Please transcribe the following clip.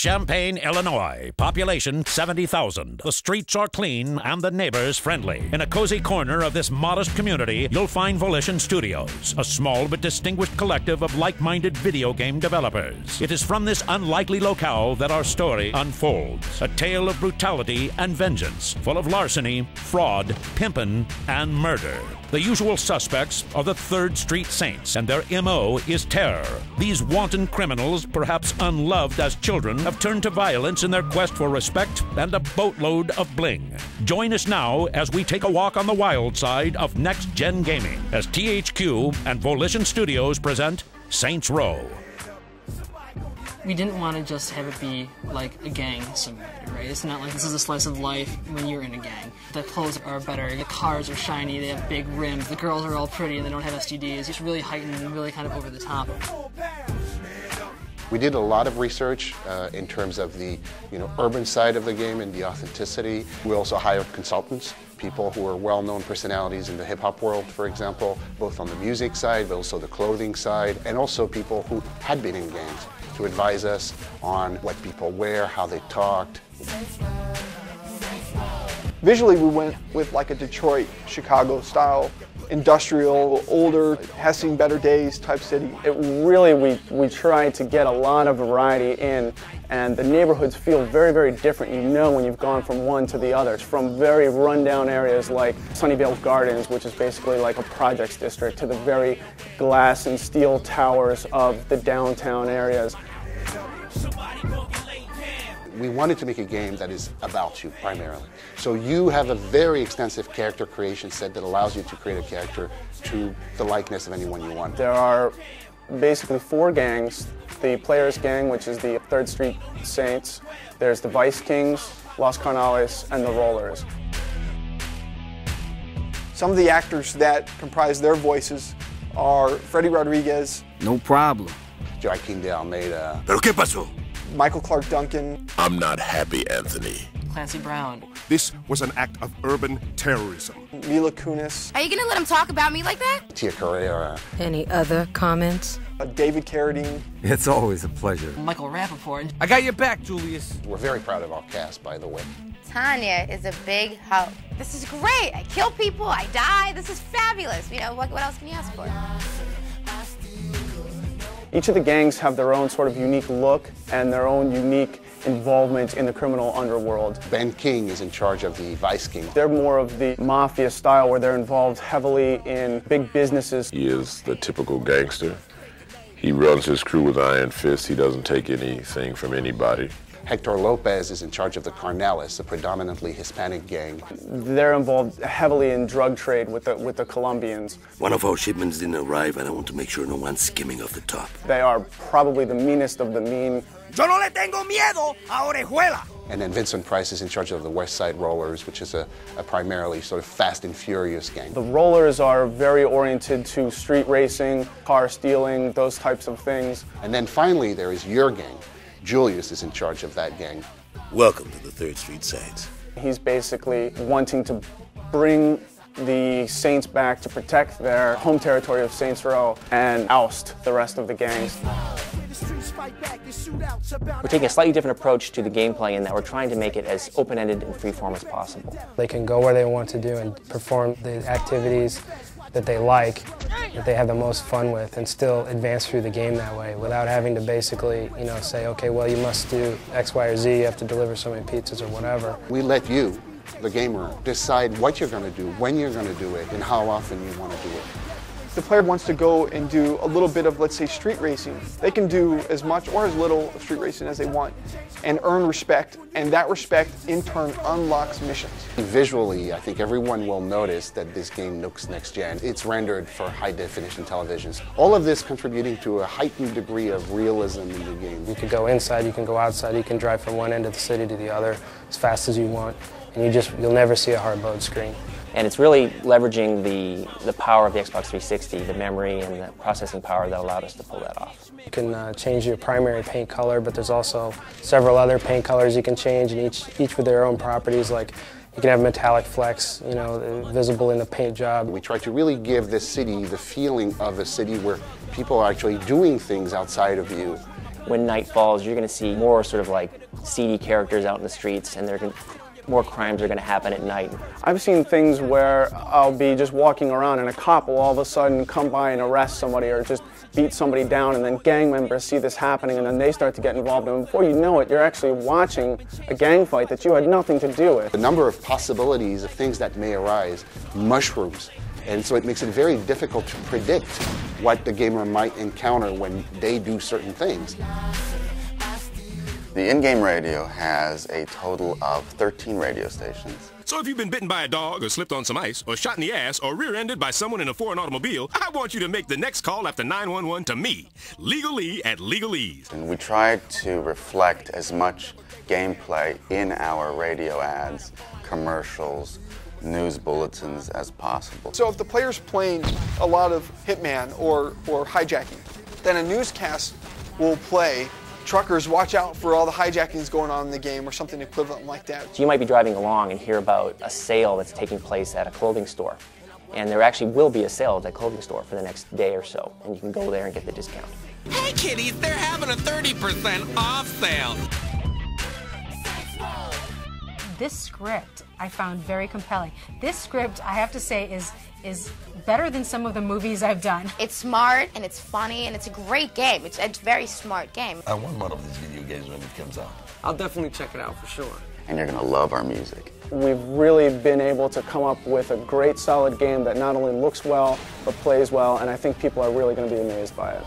Champaign, Illinois. Population 70,000. The streets are clean and the neighbors friendly. In a cozy corner of this modest community, you'll find Volition Studios, a small but distinguished collective of like-minded video game developers. It is from this unlikely locale that our story unfolds. A tale of brutality and vengeance, full of larceny, fraud, pimpin', and murder. The usual suspects are the 3rd Street Saints, and their M.O. is terror. These wanton criminals, perhaps unloved as children, have turned to violence in their quest for respect and a boatload of bling. Join us now as we take a walk on the wild side of next-gen gaming as THQ and Volition Studios present Saints Row. We didn't want to just have it be like a gang simulator, right? It's not like this is a slice of life when you're in a gang. The clothes are better, the cars are shiny, they have big rims, the girls are all pretty and they don't have STDs. It's really heightened and really kind of over the top. We did a lot of research in terms of the urban side of the game and the authenticity. We also hired consultants, people who are well-known personalities in the hip-hop world, for example, both on the music side, but also the clothing side, and also people who had been in gangs to advise us on what people wear, how they talked. Visually, we went with like a Detroit, Chicago style, industrial, older, has seen better days type city. It really, we tried to get a lot of variety in, and the neighborhoods feel very, very different. You know when you've gone from one to the others, from very rundown areas like Sunnyvale Gardens, which is basically like a projects district, to the very glass and steel towers of the downtown areas. We wanted to make a game that is about you, primarily. So you have a very extensive character creation set that allows you to create a character to the likeness of anyone you want. There are basically 4 gangs. The Players Gang, which is the 3rd Street Saints. There's the Vice Kings, Los Carnales, and the Rollers. Some of the actors that comprise their voices are Freddie Rodriguez. No problem. Joaquin de Almeida. ¿Pero qué pasó? Michael Clark Duncan. I'm not happy, Anthony. Clancy Brown. This was an act of urban terrorism. Mila Kunis. Are you gonna let him talk about me like that? Tia Carrera. Any other comments? David Carradine. It's always a pleasure. Michael Rappaport. I got your back, Julius. We're very proud of our cast, by the way. Tanya is a big help. This is great. I kill people, I die. This is fabulous. You know, what else can you ask for? Each of the gangs have their own sort of unique look and their own unique involvement in the criminal underworld. Ben King is in charge of the Vice King. They're more of the mafia style where they're involved heavily in big businesses. He is the typical gangster. He runs his crew with iron fists. He doesn't take anything from anybody. Hector Lopez is in charge of the Carnales, a predominantly Hispanic gang. They're involved heavily in drug trade with the Colombians. One of our shipments didn't arrive, and I want to make sure no one's skimming off the top. They are probably the meanest of the mean. Yo no le tengo miedo a Orejuela. And then Vincent Price is in charge of the West Side Rollers, which is a primarily sort of fast and furious gang. The Rollers are very oriented to street racing, car stealing, those types of things. And then finally there is your gang. Julius is in charge of that gang. Welcome to the 3rd Street Saints. He's basically wanting to bring the Saints back to protect their home territory of Saints Row and oust the rest of the gangs. We're taking a slightly different approach to the gameplay in that we're trying to make it as open-ended and free-form as possible. They can go where they want to do and perform the activities that they like, that they have the most fun with, and still advance through the game that way without having to basically, say, okay, well, you must do X, Y, or Z, you have to deliver so many pizzas or whatever. We let you, the gamer, decide what you're going to do, when you're going to do it, and how often you want to do it. The player wants to go and do a little bit of, let's say, street racing. They can do as much or as little of street racing as they want and earn respect, and that respect in turn unlocks missions. Visually, I think everyone will notice that this game looks next gen. It's rendered for high definition televisions. All of this contributing to a heightened degree of realism in the game. You can go inside, you can go outside, you can drive from one end of the city to the other as fast as you want, and you'll never see a hard load screen. And it's really leveraging the power of the Xbox 360, the memory and the processing power that allowed us to pull that off. You can change your primary paint color, but there's also several other paint colors you can change, and each with their own properties. Like you can have metallic flecks, visible in the paint job. We try to really give this city the feeling of a city where people are actually doing things outside of you when night falls, you're going to see more sort of like seedy characters out in the streets, and more crimes are going to happen at night. I've seen things where I'll be just walking around and a cop will all of a sudden come by and arrest somebody or just beat somebody down, and then gang members see this happening and then they start to get involved, and before you know it, you're actually watching a gang fight that you had nothing to do with. The number of possibilities of things that may arise mushrooms, and so it makes it very difficult to predict what the gamer might encounter when they do certain things. The in-game radio has a total of 13 radio stations. So if you've been bitten by a dog or slipped on some ice or shot in the ass or rear-ended by someone in a foreign automobile, I want you to make the next call after 911 to me, Legal Lee at Legalese. And we tried to reflect as much gameplay in our radio ads, commercials, news bulletins as possible. So if the player's playing a lot of Hitman or hijacking, then a newscast will play, truckers, watch out for all the hijackings going on in the game, or something equivalent like that. So you might be driving along and hear about a sale that's taking place at a clothing store. And there actually will be a sale at that clothing store for the next day or so, and you can go there and get the discount. Hey kiddies, they're having a 30% off sale. This script I found very compelling. This script, I have to say, is better than some of the movies I've done. It's smart and it's funny and it's a great game. It's a very smart game. I want one of these video games when it comes out. I'll definitely check it out for sure. And you're going to love our music. We've really been able to come up with a great solid game that not only looks well, but plays well, and I think people are really going to be amazed by it.